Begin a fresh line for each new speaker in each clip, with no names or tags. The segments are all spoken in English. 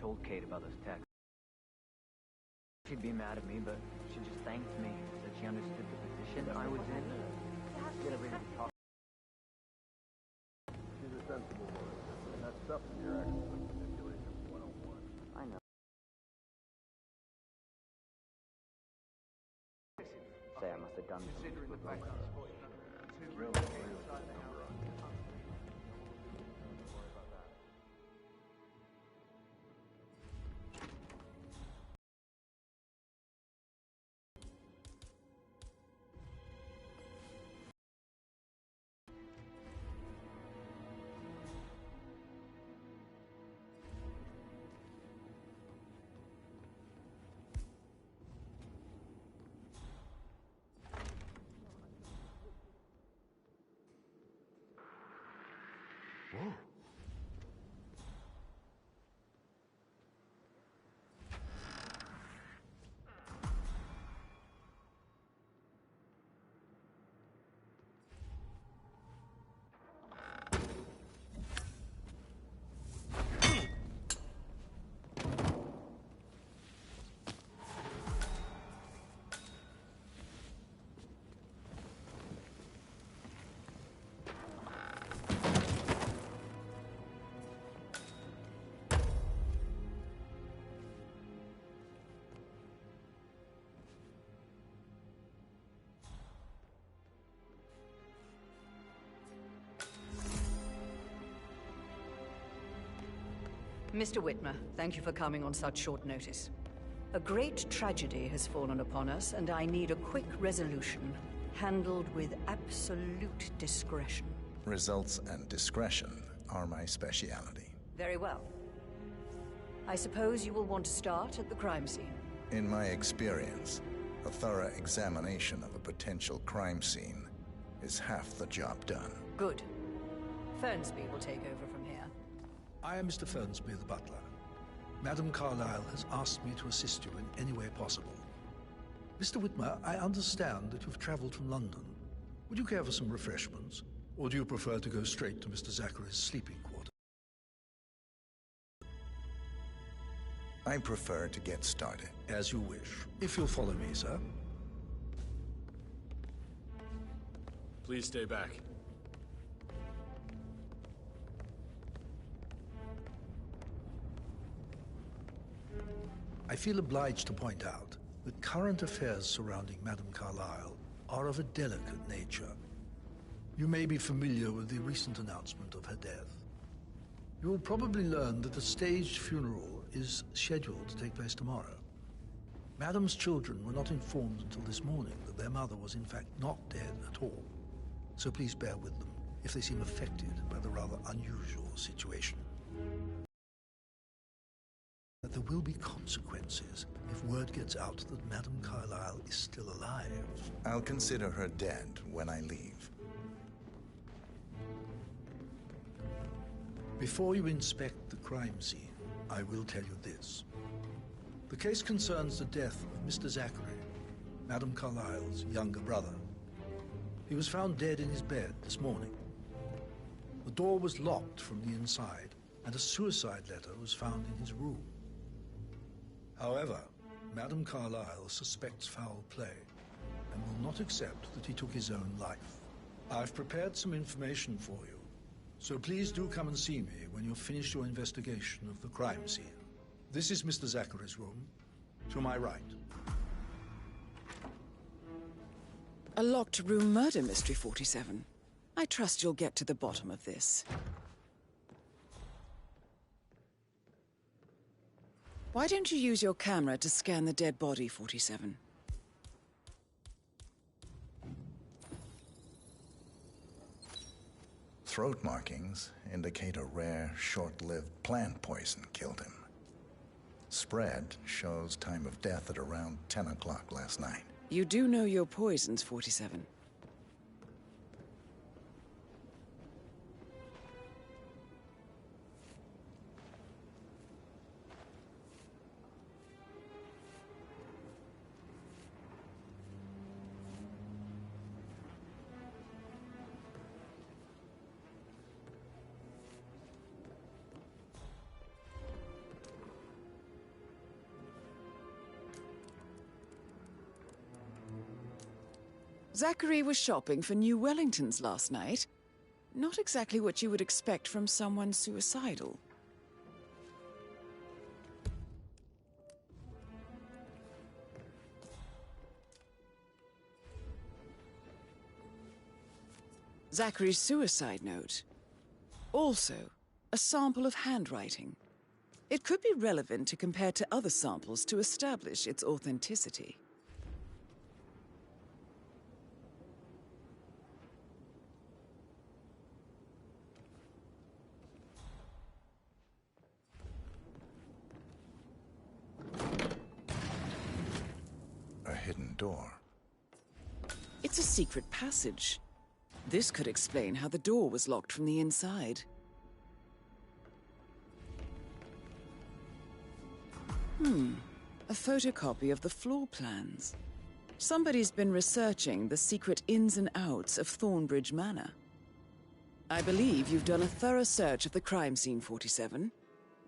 told Kate about those texts. She'd be mad at me, but she just thanked me. Said she understood the position I was in. Get everything to talk.
She's a sensible woman, and that stuff in your ex was manipulation 101.
I know. Say I must have done something with my
Whoa.
Mr. Whitmer, thank you for coming on such short notice. A great tragedy has fallen upon us, and I need a quick resolution, handled with absolute discretion.
Results and discretion are my speciality.
Very well. I suppose you will want to start at the crime scene.
In my experience, a thorough examination of a potential crime scene is half the job done.
Good. Fernsby will take over from here.
I am Mr. Fernsby, the butler. Madame Carlyle has asked me to assist you in any way possible. Mr. Whitmer, I understand that you've traveled from London. Would you care for some refreshments? Or do you prefer to go straight to Mr. Zachary's sleeping quarters?
I prefer to get started.
As you wish. If you'll follow me, sir.
Please stay back.
I feel obliged to point out that current affairs surrounding Madame Carlyle are of a delicate nature. You may be familiar with the recent announcement of her death. You will probably learn that a staged funeral is scheduled to take place tomorrow. Madame's children were not informed until this morning that their mother was in fact not dead at all. So please bear with them if they seem affected by the rather unusual situation. That there will be consequences if word gets out that Madame Carlyle is still alive.
I'll consider her dead when I leave.
Before you inspect the crime scene, I will tell you this. The case concerns the death of Mr. Zachary, Madame Carlyle's younger brother. He was found dead in his bed this morning. The door was locked from the inside, and a suicide letter was found in his room. However, Madame Carlyle suspects foul play and will not accept that he took his own life. I've prepared some information for you, so please do come and see me when you've finished your investigation of the crime scene. This is Mr. Zachary's room, to my right.
A locked room murder mystery, 47. I trust you'll get to the bottom of this. Why don't you use your camera to scan the dead body, 47?
Throat markings indicate a rare, short-lived plant poison killed him. Spread shows time of death at around 10 o'clock last night.
You do know your poisons, 47. Zachary was shopping for new Wellingtons last night. Not exactly what you would expect from someone suicidal. Zachary's suicide note. Also, a sample of handwriting. It could be relevant to compare to other samples to establish its authenticity.
A hidden door.
It's a secret passage. This could explain how the door was locked from the inside. A photocopy of the floor plans. Somebody's been researching the secret ins and outs of Thornbridge Manor. I believe you've done a thorough search of the crime scene, 47.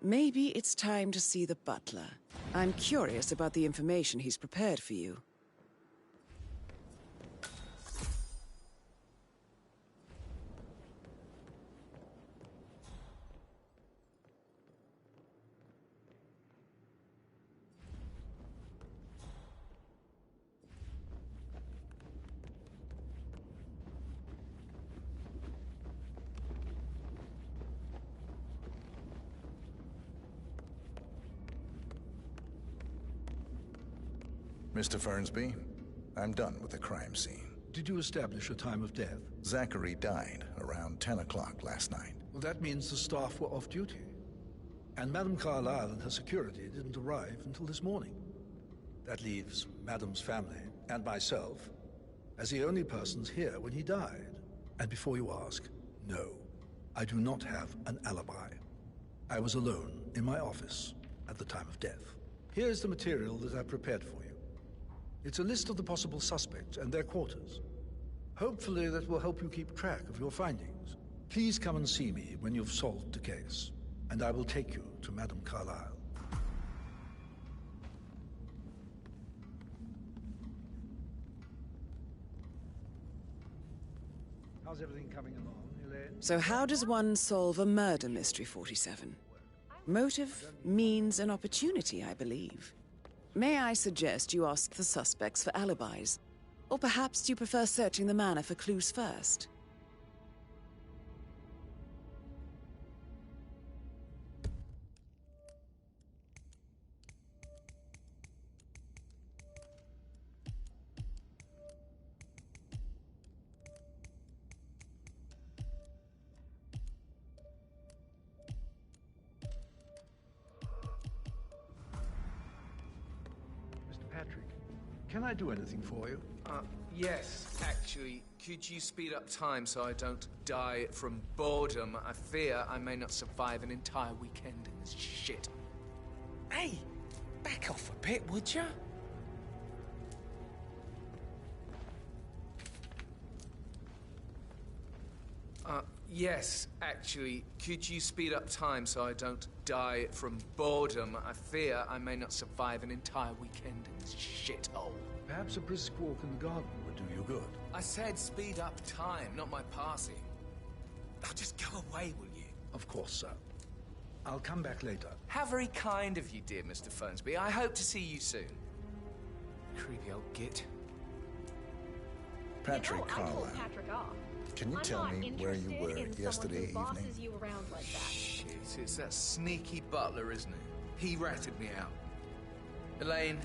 Maybe it's time to see the butler. I'm curious about the information he's prepared for you.
Mr. Fernsby, I'm done with the crime scene.
Did you establish a time of death?
Zachary died around 10 o'clock last night.
Well, that means the staff were off duty. And Madame Carlyle and her security didn't arrive until this morning. That leaves Madame's family and myself as the only persons here when he died. And before you ask, no, I do not have an alibi. I was alone in my office at the time of death. Here's the material that I prepared for you. It's a list of the possible suspects and their quarters. Hopefully that will help you keep track of your findings. Please come and see me when you've solved the case, and I will take you to Madame Carlyle. How's everything coming along, Elaine?
So how does one solve a murder mystery, 47? Motive, means, and opportunity, I believe. May I suggest you ask the suspects for alibis? Or perhaps do you prefer searching the manor for clues first?
Patrick, can I do anything for you?
Yes, actually. Could you speed up time so I don't die from boredom? I fear I may not survive an entire weekend in this shit.
Hey, back off a bit, would ya?
Yes, actually. Could you speed up time so I don't die from boredom? I fear I may not survive an entire weekend in this shithole.
Perhaps a brisk walk in the garden would do you good.
I said speed up time, not my passing. Now just go away, will you?
Of course, sir. I'll come back later.
How very kind of you, dear Mr. Fernsby. I hope to see you soon. Creepy old git.
Patrick
I told
Carlyle.
Patrick off.
Can you tell me where you were yesterday evening?
You around like that.
Shit, it's that sneaky butler, isn't it? He ratted me out. Elaine,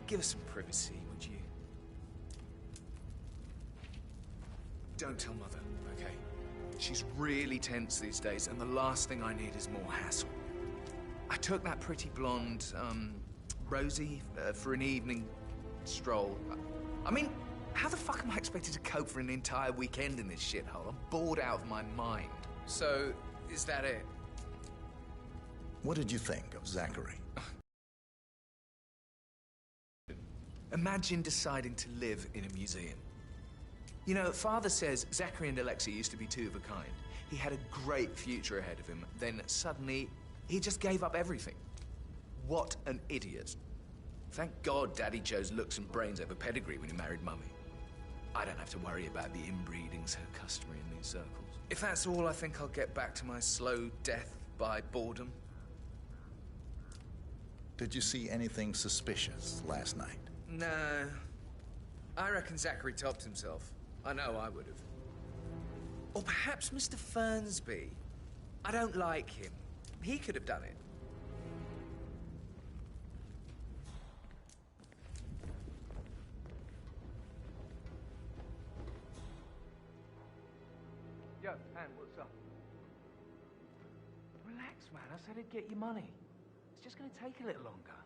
give us some privacy, would you? Don't tell Mother, okay? She's really tense these days, and the last thing I need is more hassle. I took that pretty blonde, Rosie, for an evening stroll. I mean, how the fuck am I expected to cope for an entire weekend in this shithole? I'm bored out of my mind. So, is that it?
What did you think of Zachary?
Imagine deciding to live in a museum. You know, Father says Zachary and Alexa used to be two of a kind. He had a great future ahead of him, then suddenly, he just gave up everything. What an idiot. Thank God Daddy chose looks and brains over pedigree when he married Mummy. I don't have to worry about the inbreeding so customary in these circles. If that's all, I think I'll get back to my slow death by boredom.
Did you see anything suspicious last night?
No. I reckon Zachary topped himself. I know I would have. Or perhaps Mr. Fernsby. I don't like him. He could have done it.
Yo, Ann, what's up? Relax, man. I said I'd get you money. It's just gonna take a little longer.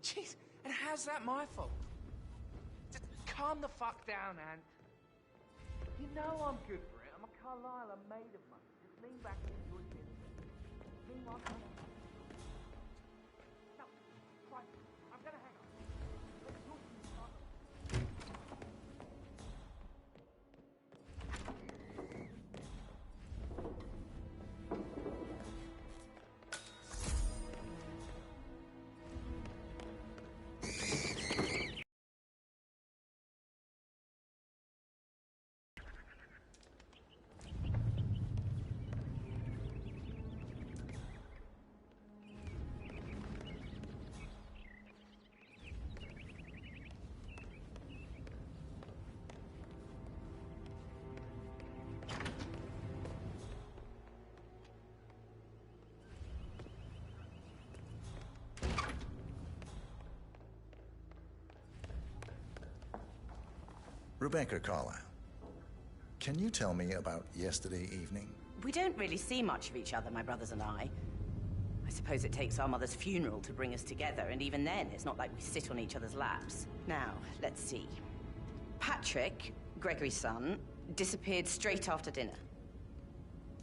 Jeez, and how's that my fault? Just calm the fuck down, Ann. You know I'm good for it. I'm a Carlisle. I'm made of money. Just lean back and enjoy it. Meanwhile, no, right. I'm gonna hang up. Let's talk to each other.
Rebecca Carlisle, can you tell me about yesterday evening?
We don't really see much of each other, my brothers and I. I suppose it takes our mother's funeral to bring us together, and even then, it's not like we sit on each other's laps. Now, let's see. Patrick, Gregory's son, disappeared straight after dinner.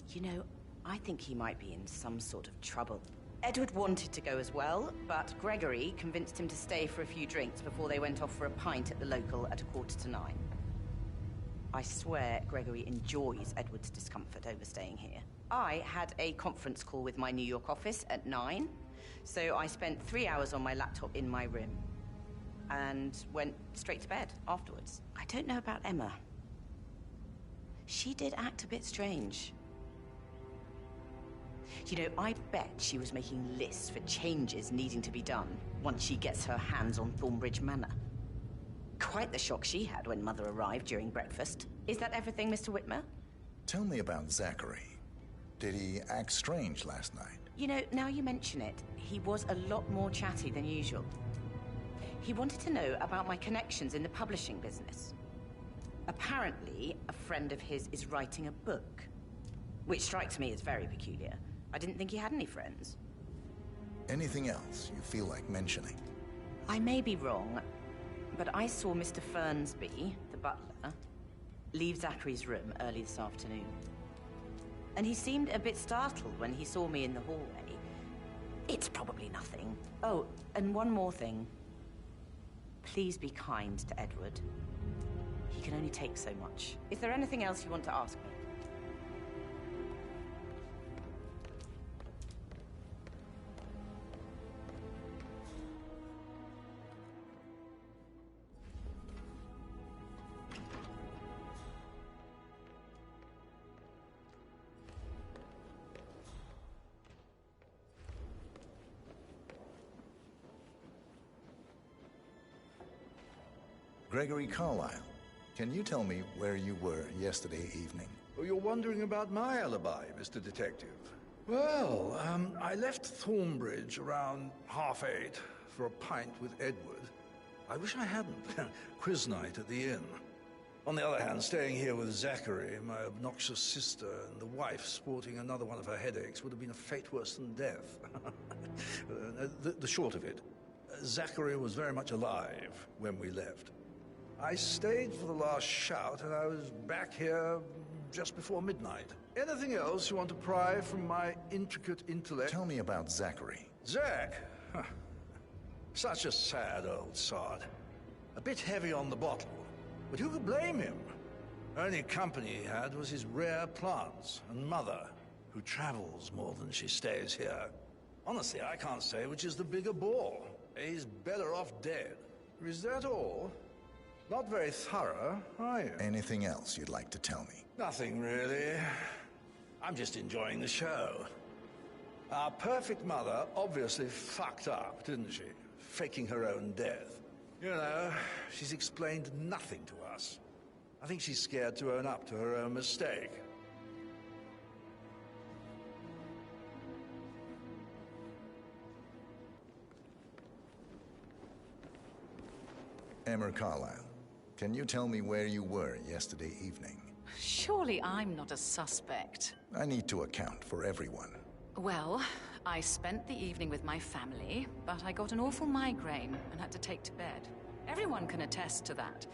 You know, I think he might be in some sort of trouble. Edward wanted to go as well, but Gregory convinced him to stay for a few drinks before they went off for a pint at the local at 8:45. I swear Gregory enjoys Edward's discomfort over staying here. I had a conference call with my New York office at 9, so I spent 3 hours on my laptop in my room and went straight to bed afterwards. I don't know about Emma. She did act a bit strange. You know, I bet she was making lists for changes needing to be done once she gets her hands on Thornbridge Manor. Quite the shock she had when Mother arrived during breakfast. Is that everything, Mr. Whitmer?
Tell me about Zachary. Did he act strange last night?
You know, now you mention it, he was a lot more chatty than usual. He wanted to know about my connections in the publishing business. Apparently, a friend of his is writing a book, which strikes me as very peculiar. I didn't think he had any friends.
Anything else you feel like mentioning?
I may be wrong, but I saw Mr. Fernsby, the butler, leave Zachary's room early this afternoon. And he seemed a bit startled when he saw me in the hallway. It's probably nothing. Oh, and one more thing. Please be kind to Edward. He can only take so much. Is there anything else you want to ask me?
Gregory Carlisle, can you tell me where you were yesterday evening?
Oh, you're wondering about my alibi, Mr. Detective. Well, I left Thornbridge around 8:30 for a pint with Edward. I wish I hadn't. Quiz night at the inn. On the other hand, staying here with Zachary, my obnoxious sister, and the wife sporting another one of her headaches would have been a fate worse than death. The short of it, Zachary was very much alive when we left. I stayed for the last shout, and I was back here just before midnight. Anything else you want to pry from my intricate intellect?
Tell me about Zachary.
Zach? Huh. Such a sad old sod. A bit heavy on the bottle, but who could blame him? Only company he had was his rare plants and Mother, who travels more than she stays here. Honestly, I can't say which is the bigger bore. He's better off dead. Is that all? Not very thorough, are you?
Anything else you'd like to tell me?
Nothing really. I'm just enjoying the show. Our perfect mother obviously fucked up, didn't she? Faking her own death. You know, she's explained nothing to us. I think she's scared to own up to her own mistake.
Emmer Carlisle, can you tell me where you were yesterday evening?
Surely I'm not a suspect.
I need to account for everyone.
Well, I spent the evening with my family, but I got an awful migraine and had to take to bed. Everyone can attest to that.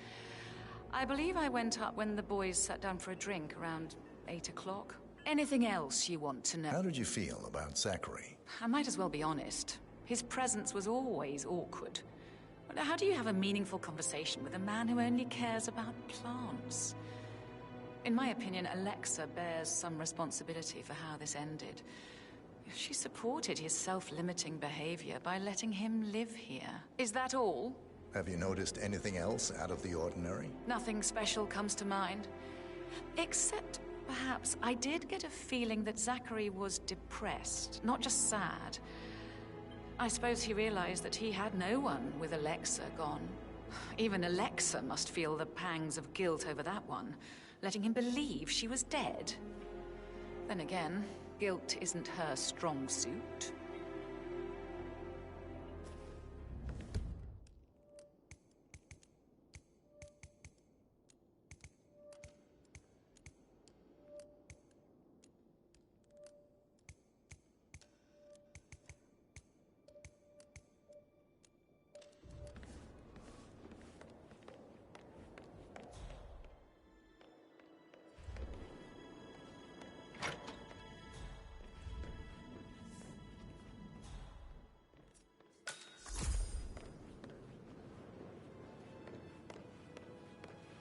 I believe I went up when the boys sat down for a drink around 8 o'clock. Anything else you want to know?
How did you feel about Zachary?
I might as well be honest. His presence was always awkward. But how do you have a meaningful conversation with a man who only cares about plants? In my opinion, Alexa bears some responsibility for how this ended. She supported his self-limiting behavior by letting him live here. Is that all?
Have you noticed anything else out of the ordinary?
Nothing special comes to mind. Except, perhaps, I did get a feeling that Zachary was depressed, not just sad. I suppose he realized that he had no one with Alexa gone. Even Alexa must feel the pangs of guilt over that one, letting him believe she was dead. Then again, guilt isn't her strong suit.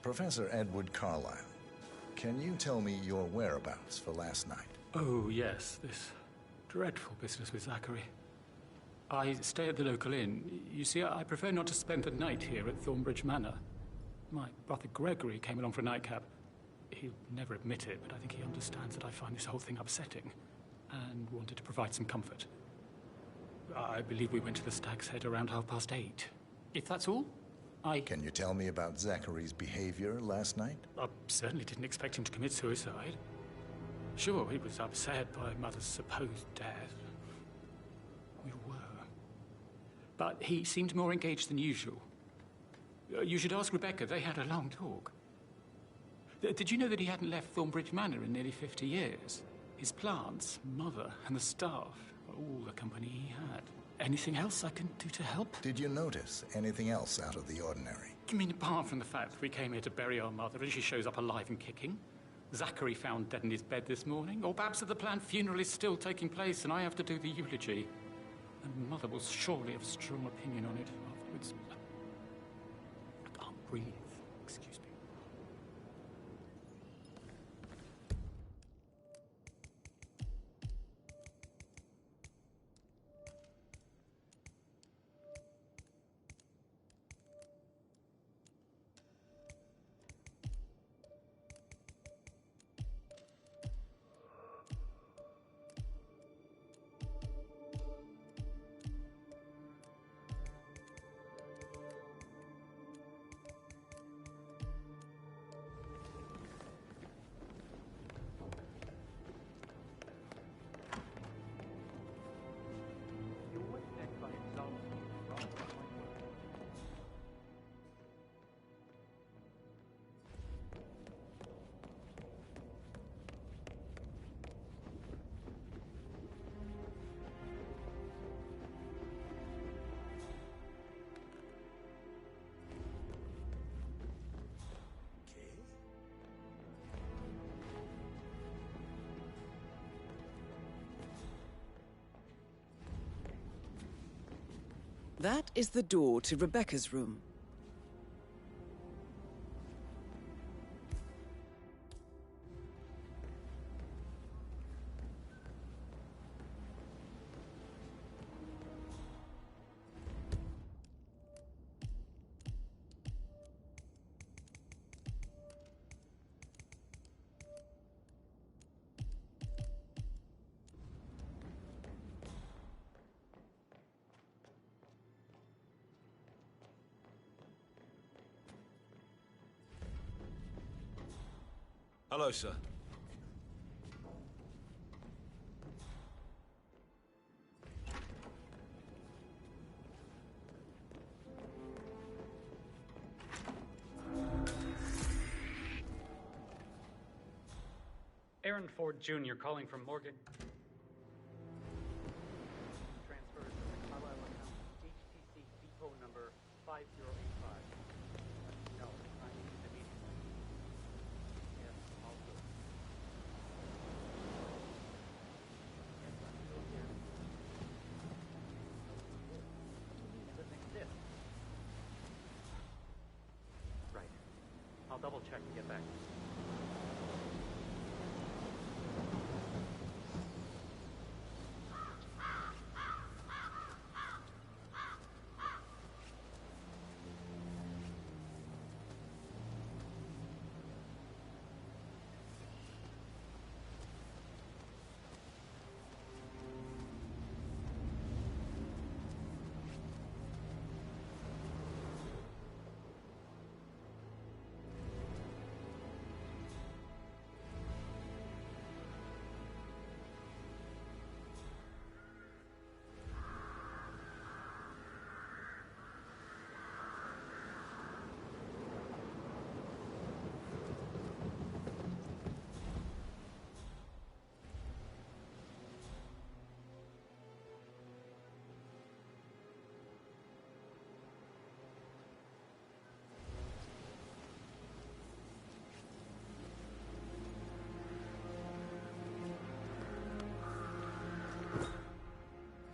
Professor Edward Carlisle, can you tell me your whereabouts for last night?
Oh, yes, this dreadful business with Zachary. I stay at the local inn. You see, I prefer not to spend the night here at Thornbridge Manor. My brother Gregory came along for a nightcap. He'll never admit it, but I think he understands that I find this whole thing upsetting and wanted to provide some comfort. I believe we went to the Stag's Head around 8:30. If that's all,
Can you tell me about Zachary's behavior last night?
I certainly didn't expect him to commit suicide. Sure, he was upset by Mother's supposed death. We were. But he seemed more engaged than usual. You should ask Rebecca. They had a long talk. Did you know that he hadn't left Thornbridge Manor in nearly 50 years? His plants, Mother, and the staff, all the company he had. Anything else I can do to help?
Did you notice anything else out of the ordinary?
You mean apart from the fact that we came here to bury our mother and she shows up alive and kicking? Zachary found dead in his bed this morning? Or perhaps that the planned funeral is still taking place and I have to do the eulogy? And Mother will surely have a strong opinion on it afterwards. I can't breathe. Excuse me.
That is the door to Rebecca's room.
Hello, sir.
Aaron Ford Jr. calling from Morgan. Transfers to the Carlisle account, HTC depot number 5085. No, I need immediately. Yes, all good. Yes, I'm still here. It doesn't exist. Right. I'll double check and get back.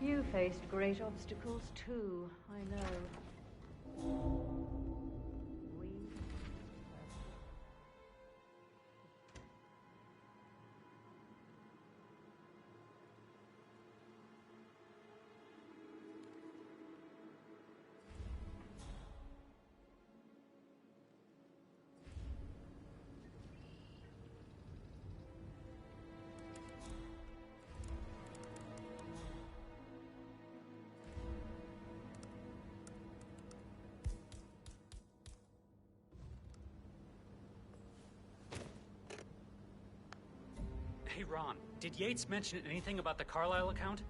You faced great obstacles too, I know. We...
Hey, Ron, did Yates mention anything about the Carlisle account?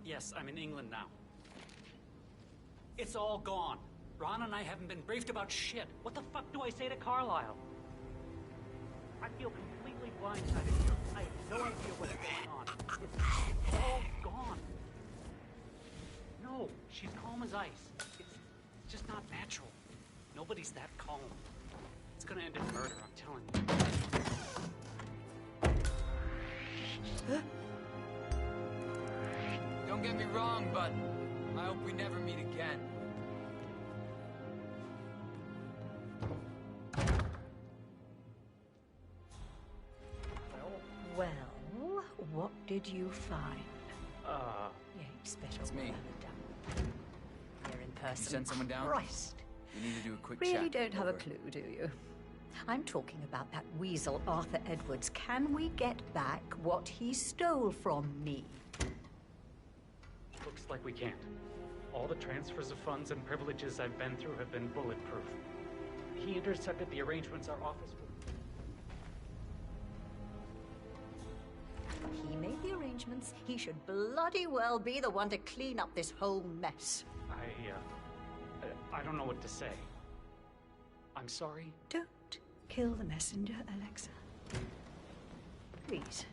Yes, I'm in England now. It's all gone. Ron and I haven't been briefed about shit. What the fuck do I say to Carlisle? I feel completely blindsided here. I have no idea what's going on. It's all gone. No, she's calm as ice. It's just not natural. Nobody's that calm. It's gonna end in murder, I'm telling you.
Don't get me wrong, but I hope we never meet again.
Well, what did you find? Yates better
It's me.
well have done. Here in person.
You sent someone down?
Christ.
We need to do a quick
Really
chat.
don't have a
Over.
clue, do you? I'm talking about that weasel, Arthur Edwards. Can we get back what he stole from me?
Looks like we can't. All the transfers of funds and privileges I've been through have been bulletproof. He intercepted the arrangements our office would...
He made the arrangements. He should bloody well be the one to clean up this whole mess.
I don't know what to say. I'm sorry.
Don't kill the messenger, Alexa. Please,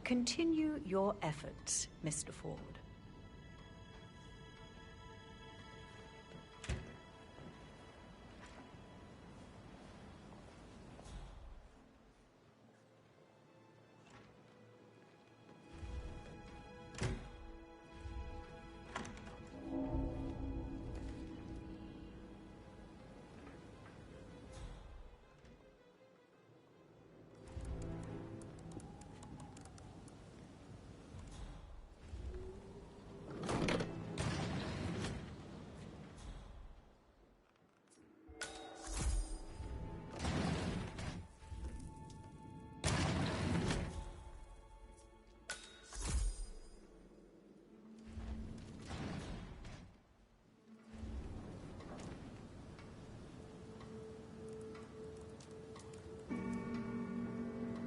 continue your efforts, Mr. Ford.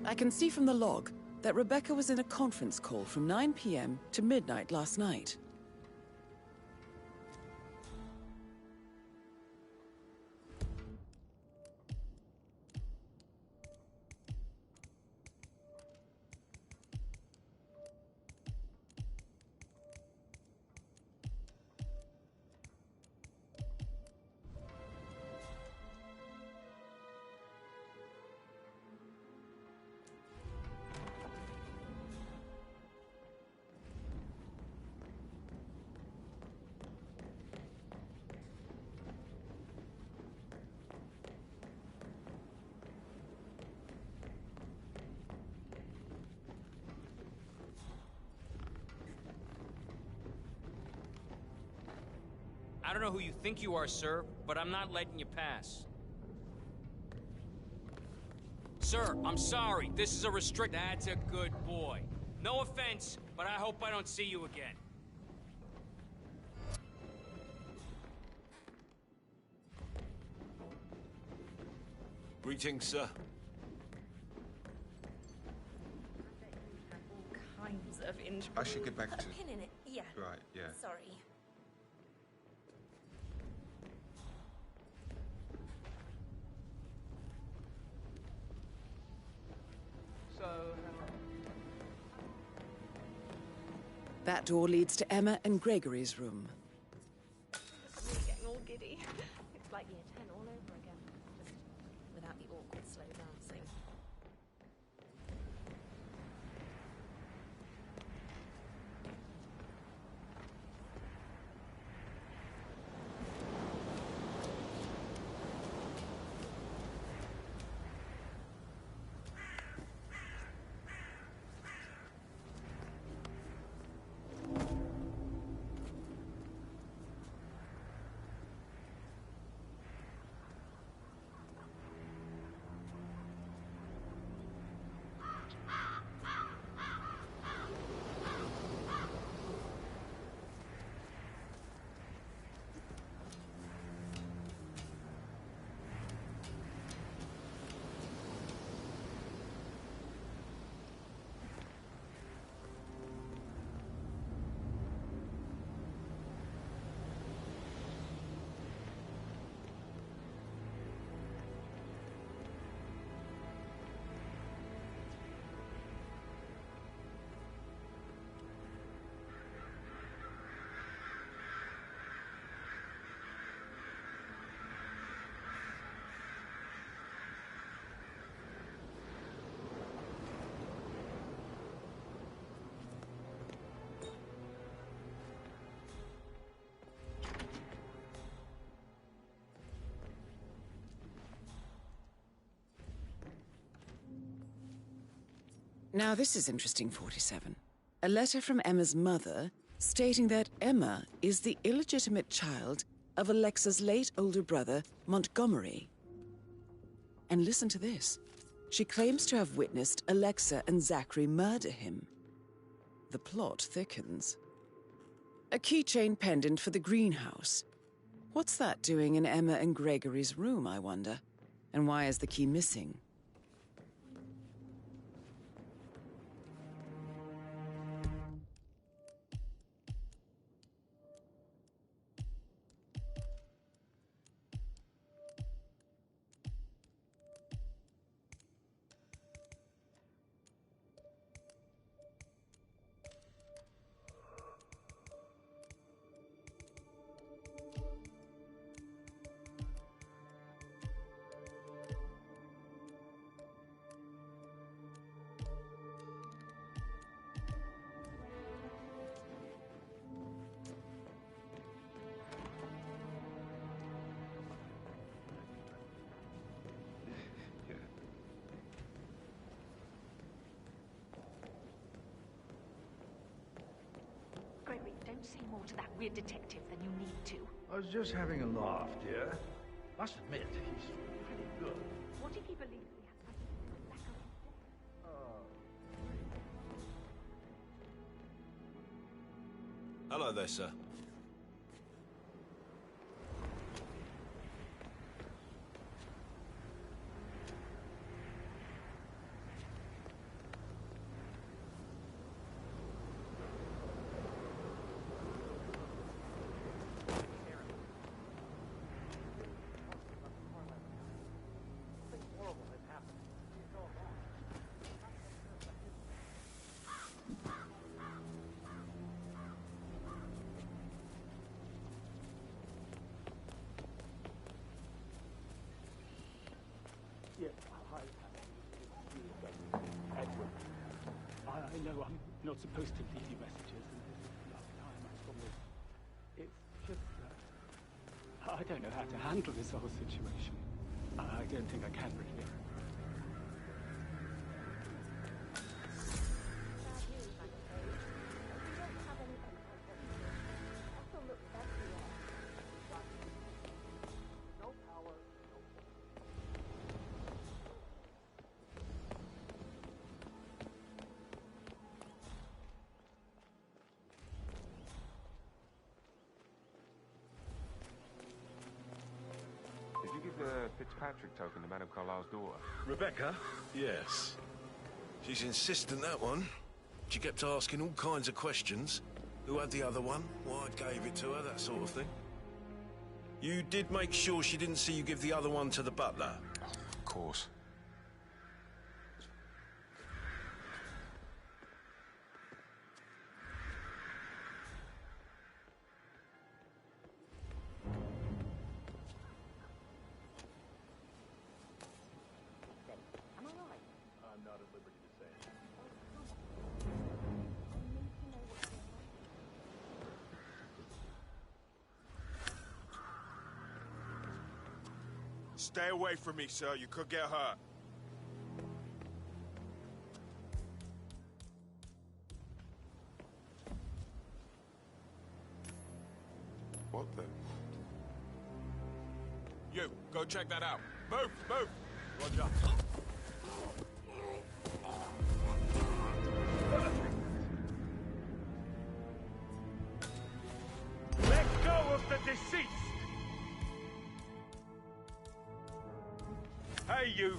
I can see from the log that Rebecca was in a conference call from 9 p.m. to midnight last night.
I don't know who you think you are, sir, but I'm not letting you pass. Sir, I'm sorry. This is a restrict. That's a good boy. No offense, but I hope I don't see you again.
Greetings, sir.
Kinds of injuries.
I should get back to...
A pin in it, yeah.
Right, yeah.
Sorry.
That door leads to Emma and Gregory's room.
I'm really getting all giddy. It's like year 10 all over again. Just without the awkward slow dancing.
Now this is interesting, 47. A letter from Emma's mother stating that Emma is the illegitimate child of Alexa's late older brother, Montgomery. And listen to this. She claims to have witnessed Alexa and Zachary murder him. The plot thickens. A keychain pendant for the greenhouse. What's that doing in Emma and Gregory's room, I wonder? And why is the key missing?
Gregory, don't say more to that weird detective than you need to.
I was just having a laugh, dear. Must admit, he's pretty good.
What if he believes we have something to do with Zachary's death?
Hello there, sir.
Yes, hi. Edward. I know I'm not supposed to leave you messages, and this is the last time, I promise. It's just that I don't know how to handle this whole situation. I don't think I can really.
The Fitzpatrick token to Madame Carlisle's daughter.
Rebecca? Yes. She's insistent, that one. She kept asking all kinds of questions. Who had the other one? Why I gave it to her, that sort of thing. You did make sure she didn't see you give the other one to the butler?
Oh, of course.
Stay away from me, sir. You could get hurt.
What the?
You, go check that out. Move, move!
Roger.
Let go of the deceased! Hey, you!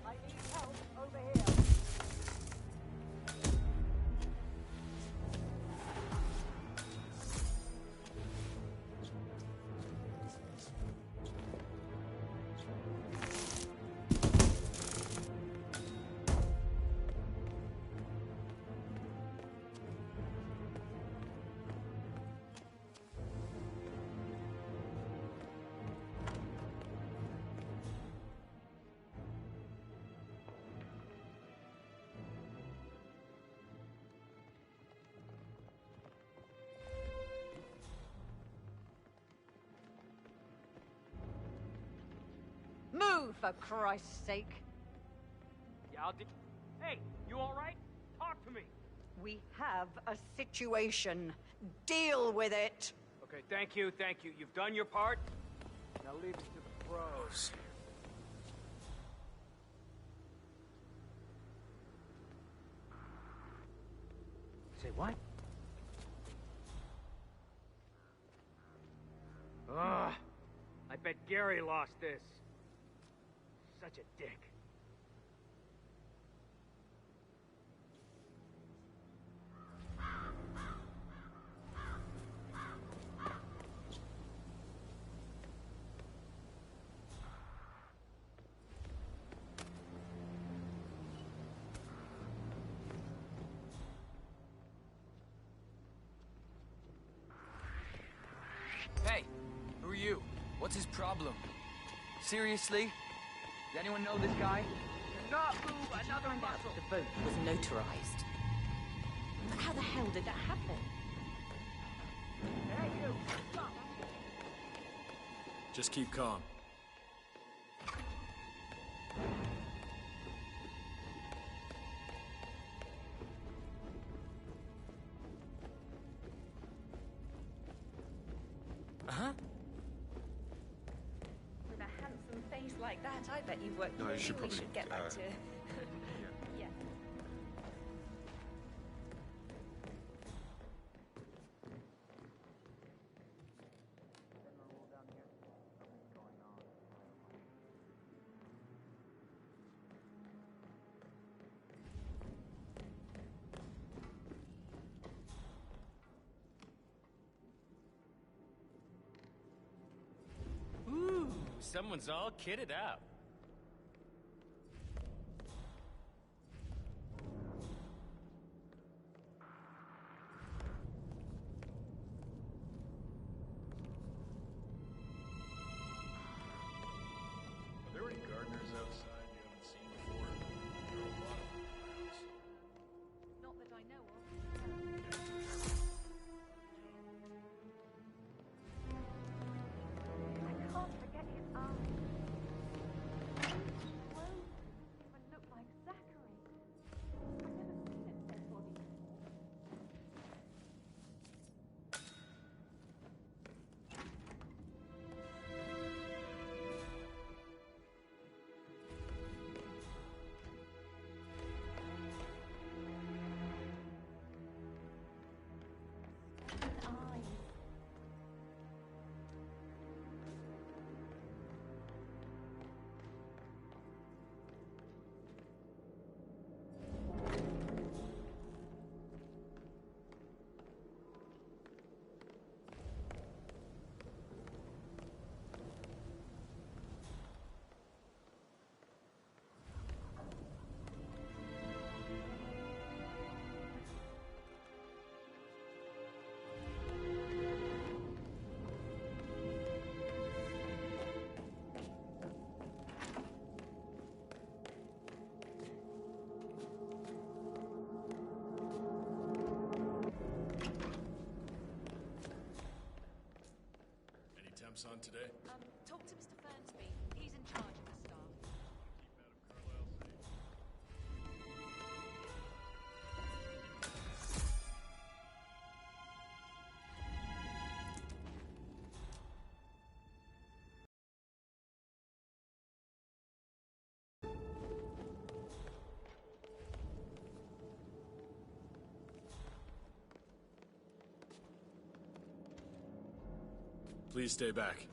I need help over here.
Move, for Christ's sake!
Yeah, Hey, you all right? Talk to me.
We have a situation. Deal with it!
Okay, thank you, thank you. You've done your part. Now leave it to the pros. Say what? Ugh. I bet Gary lost this. Such a dick.
Hey, who are you? What's his problem? Seriously? Does anyone know this guy?
Do not move another muscle. The vote was notarized. But how the hell did that happen?
Hey, you! Stop!
Just keep calm.
Uh-huh. With a handsome face like that, I bet you've worked.
No, you
Maybe
should
we
probably,
should get back to. Yeah.
Ooh, someone's all kitted out.
Gramps on today?
Talk to Mr. Fernsby. He's in charge of the staff.
Please stay back.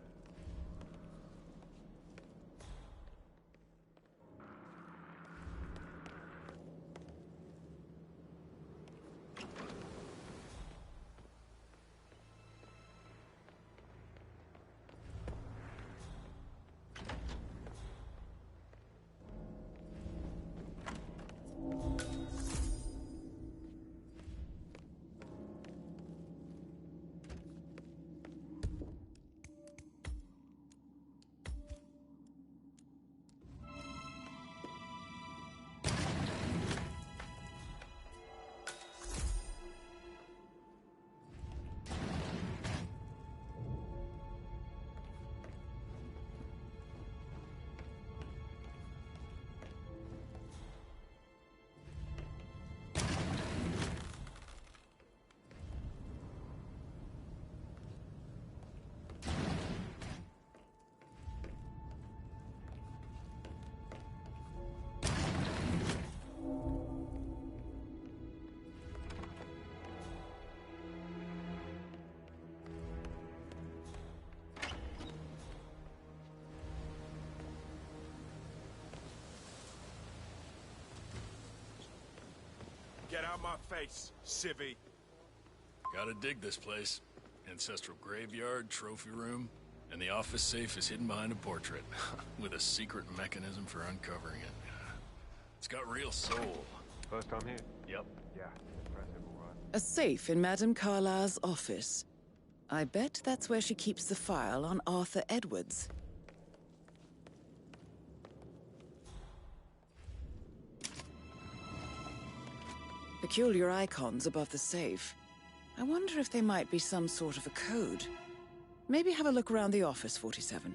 Get out my face, civvy.
Gotta dig this place. Ancestral graveyard, trophy room, and the office safe is hidden behind a portrait, with a secret mechanism for uncovering it. It's got real soul.
First time here?
Yep.
Yeah, impressive, all right.
A safe in Madame Carlyle's office. I bet that's where she keeps the file on Arthur Edwards. Peculiar icons above the safe. I wonder if they might be some sort of a code. Maybe have a look around the office, 47.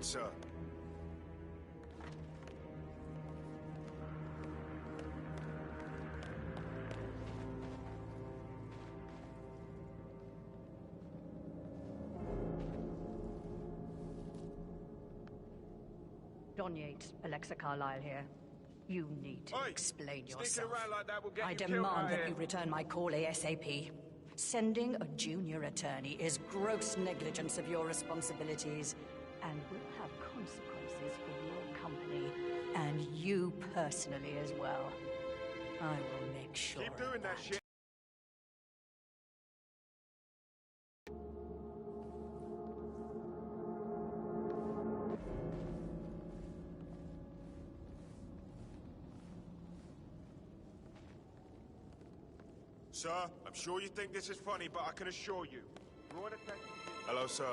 sir.
Don Yates, Alexa Carlyle here. You need to explain
Sneaking
yourself.
around like that will get
I
you killed
demand
out
that
here.
you return my call ASAP. Sending a junior attorney is gross negligence of your responsibilities and will have consequences for your company and you personally as well. I will make sure.
Keep doing that shit. Sir, I'm sure you think this is funny, but I can assure you. Hello, sir.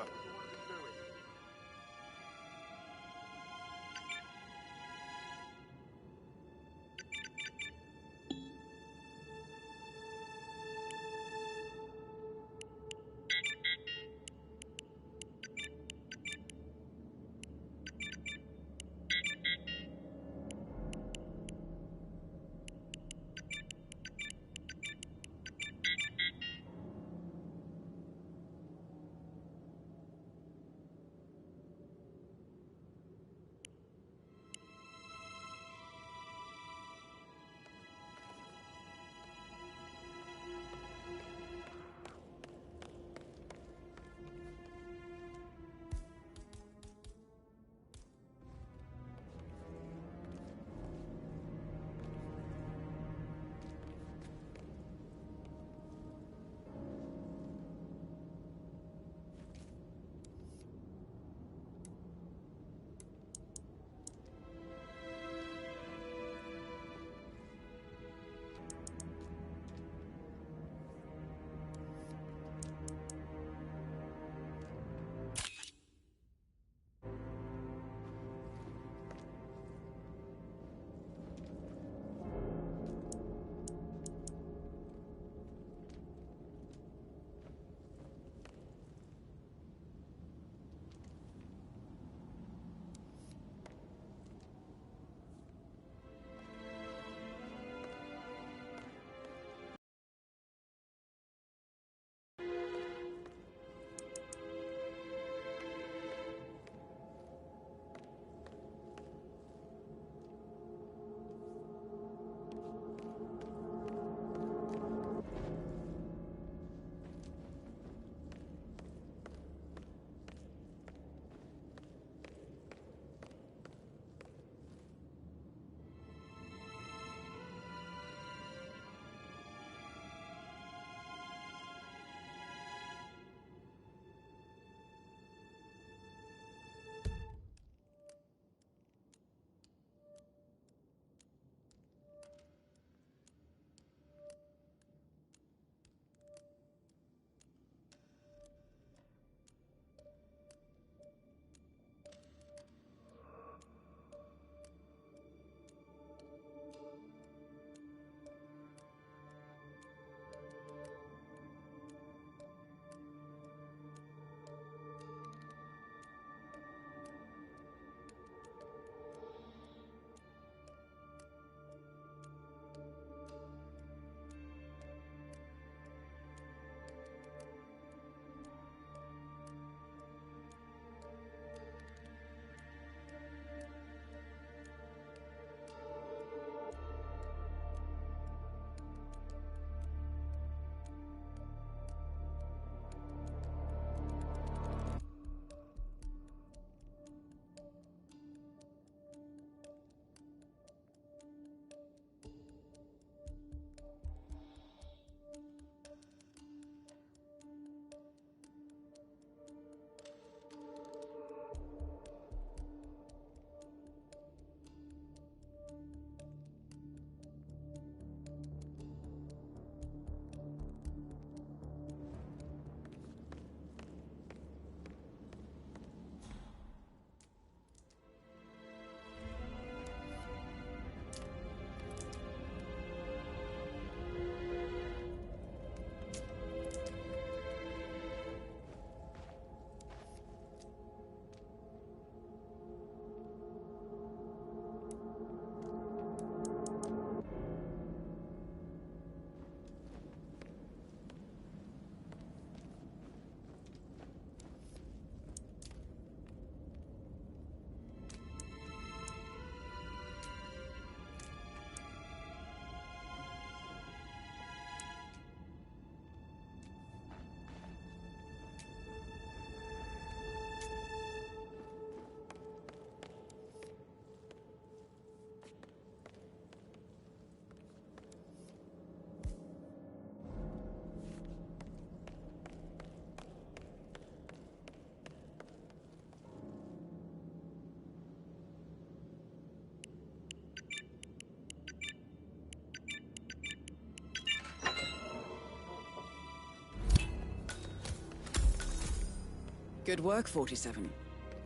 Good work, 47.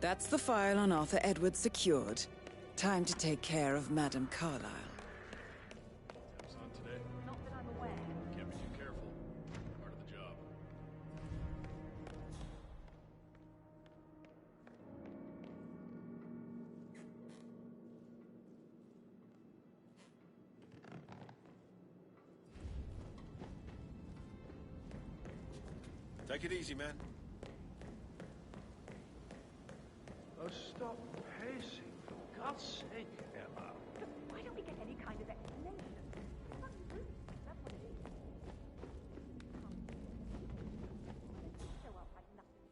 That's the file on Arthur Edwards secured. Time to take care of Madame Carlyle.
What's on today?
Not that I'm aware.
Can't be too careful. Part of the job.
Take it easy, man.
Oh, stop pacing, for God's sake, Emma.
Why don't we get any kind of explanation? That's what it is. Show up like nothing.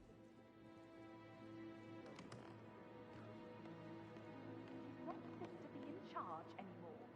Not fit to be in charge anymore.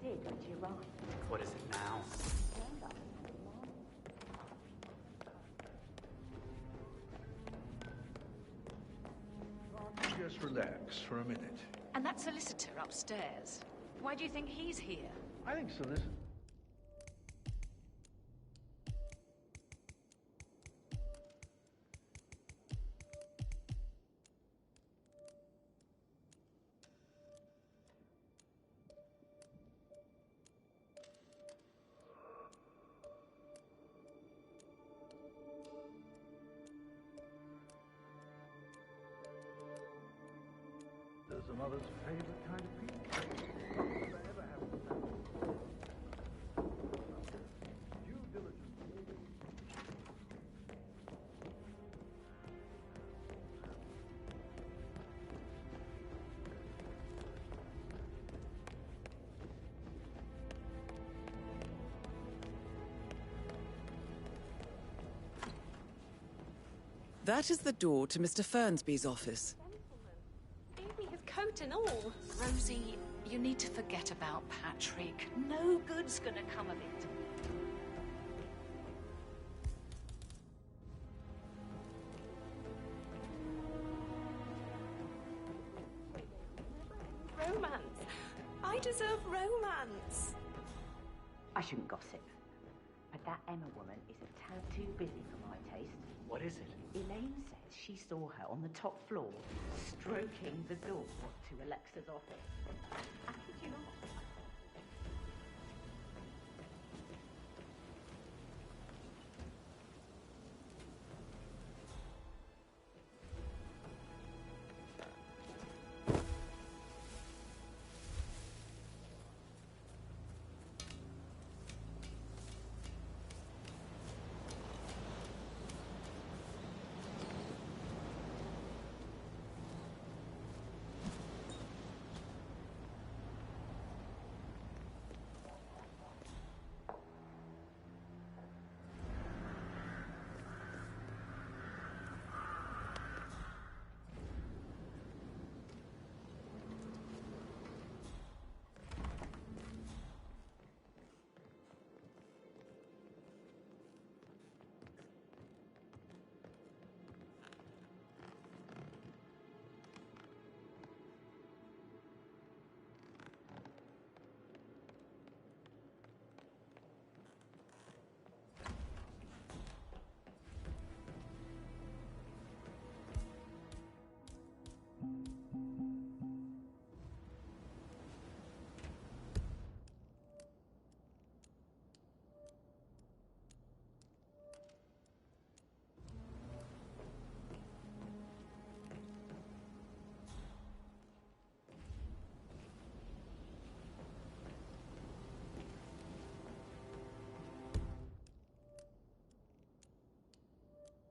Did when she arrived.
What is it now?
Just relax for a minute.
And that solicitor upstairs. Why do you think he's here?
I think so, listen. There's a mother's favorite kind of people. Not that I ever have with them. Due diligence.
That is the door to Mr. Fernsby's office.
Gave me his coat and all.
Rosie, you need to forget about Patrick. No good's gonna come of it.
Romance. I deserve romance.
I shouldn't gossip, but that Emma woman is a tad too busy for my taste.
What is it?
Elaine says she saw her on the top floor, stroking the door to Alexa's office. I kid you not.